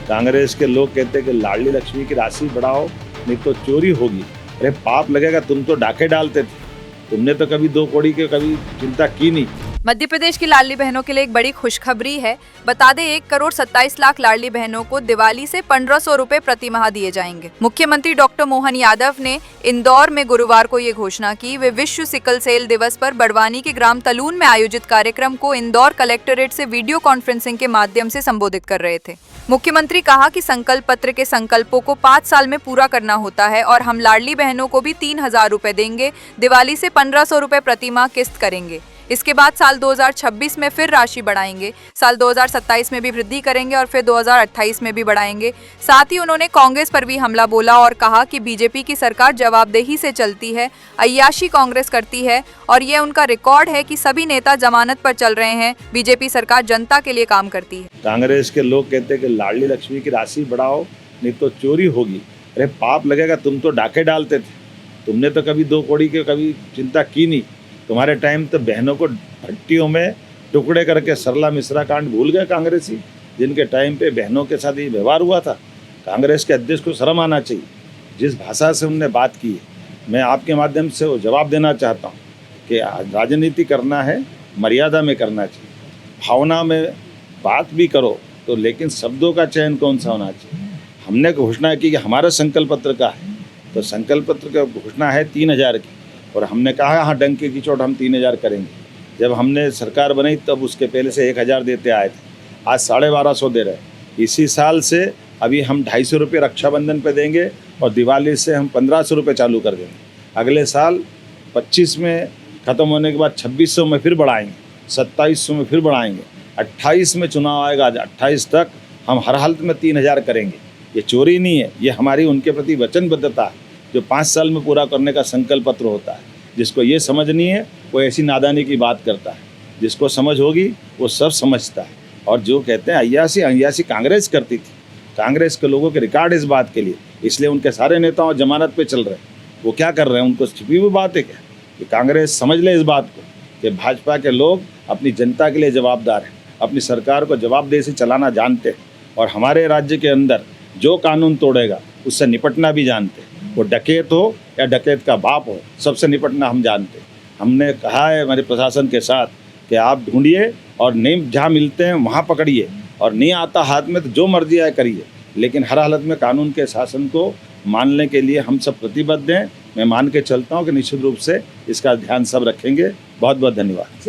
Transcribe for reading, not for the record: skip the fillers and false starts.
कांग्रेस के लोग कहते हैं कि लाडली लक्ष्मी की राशि बढ़ाओ नहीं तो चोरी होगी। अरे पाप लगेगा, तुम तो डाके डालते थे, तुमने तो कभी 2 कौड़ी की कभी चिंता की नहीं। मध्य प्रदेश की लाडली बहनों के लिए एक बड़ी खुशखबरी है। बता दें 1,27,00,000 लाडली बहनों को दिवाली से 1,500 रुपए प्रति माह दिए जाएंगे। मुख्यमंत्री डॉक्टर मोहन यादव ने इंदौर में गुरुवार को ये घोषणा की। वे विश्व सिकल सेल दिवस पर बड़वानी के ग्राम तलून में आयोजित कार्यक्रम को इंदौर कलेक्टरेट से वीडियो कॉन्फ्रेंसिंग के माध्यम से संबोधित कर रहे थे। मुख्यमंत्री कहा कि संकल्प पत्र के संकल्पों को 5 साल में पूरा करना होता है और हम लाडली बहनों को भी 3,000 रुपए देंगे। दिवाली से 1,500 रुपए प्रति माह किस्त करेंगे। इसके बाद साल 2026 में फिर राशि बढ़ाएंगे, साल 2027 में भी वृद्धि करेंगे और फिर 2028 में भी बढ़ाएंगे। साथ ही उन्होंने कांग्रेस पर भी हमला बोला और कहा कि बीजेपी की सरकार जवाबदेही से चलती है, अय्याशी कांग्रेस करती है और ये उनका रिकॉर्ड है कि सभी नेता जमानत पर चल रहे हैं। बीजेपी सरकार जनता के लिए काम करती है। कांग्रेस के लोग कहते हैं कि लाडली लक्ष्मी की राशि बढ़ाओ नहीं तो चोरी होगी। अरे पाप लगेगा, तुम तो डाके डालते थे, तुमने तो कभी 2 कौड़ी की कभी चिंता की नहीं। तुम्हारे टाइम तो बहनों को भट्टियों में टुकड़े करके सरला मिश्रा कांड भूल गए कांग्रेसी, जिनके टाइम पे बहनों के साथ ये व्यवहार हुआ था। कांग्रेस के अध्यक्ष को शर्म आना चाहिए। जिस भाषा से उनने बात की है, मैं आपके माध्यम से वो जवाब देना चाहता हूँ कि राजनीति करना है, मर्यादा में करना चाहिए। भावना में बात भी करो तो, लेकिन शब्दों का चयन कौन सा होना चाहिए। हमने घोषणा की कि हमारा संकल्प पत्र का है, तो संकल्प पत्र का घोषणा है 3,000 की, और हमने कहा हाँ डंके की चोट हम 3,000 करेंगे। जब हमने सरकार बनाई तब उसके पहले से 1,000 देते आए थे, आज 1,250 दे रहे। इसी साल से अभी हम 250 रुपये रक्षाबंधन पे देंगे और दिवाली से हम 1,500 रुपये चालू कर देंगे। अगले साल 25 में ख़त्म होने के बाद 2,600 में फिर बढ़ाएंगे, 2,700 में फिर बढ़ाएंगे, 28 में चुनाव आएगा, 28 तक हम हर हालत में 3,000 करेंगे। ये चोरी नहीं है, ये हमारी उनके प्रति वचनबद्धता है, जो 5 साल में पूरा करने का संकल्प पत्र होता है। जिसको ये समझ नहीं है वो ऐसी नादानी की बात करता है, जिसको समझ होगी वो सब समझता है। और जो कहते हैं अय्याशी कांग्रेस करती थी, कांग्रेस के लोगों के रिकॉर्ड इस बात के लिए, इसलिए उनके सारे नेताओं जमानत पे चल रहे हैं। वो क्या कर रहे हैं, उनको छिपी हुई बात है क्या कि कांग्रेस समझ ले इस बात को कि भाजपा के लोग अपनी जनता के लिए जवाबदार हैं, अपनी सरकार को जवाबदेही से चलाना जानते हैं और हमारे राज्य के अंदर जो कानून तोड़ेगा उससे निपटना भी जानते हैं। वो डकैत हो या डकैत का बाप हो, सबसे निपटना हम जानते हैं। हमने कहा है हमारे प्रशासन के साथ कि आप ढूंढिए और नहीं जहाँ मिलते हैं वहाँ पकड़िए, और नहीं आता हाथ में तो जो मर्जी आए करिए, लेकिन हर हालत में कानून के शासन को मानने के लिए हम सब प्रतिबद्ध हैं। मैं मान के चलता हूँ कि निश्चित रूप से इसका ध्यान सब रखेंगे। बहुत बहुत धन्यवाद।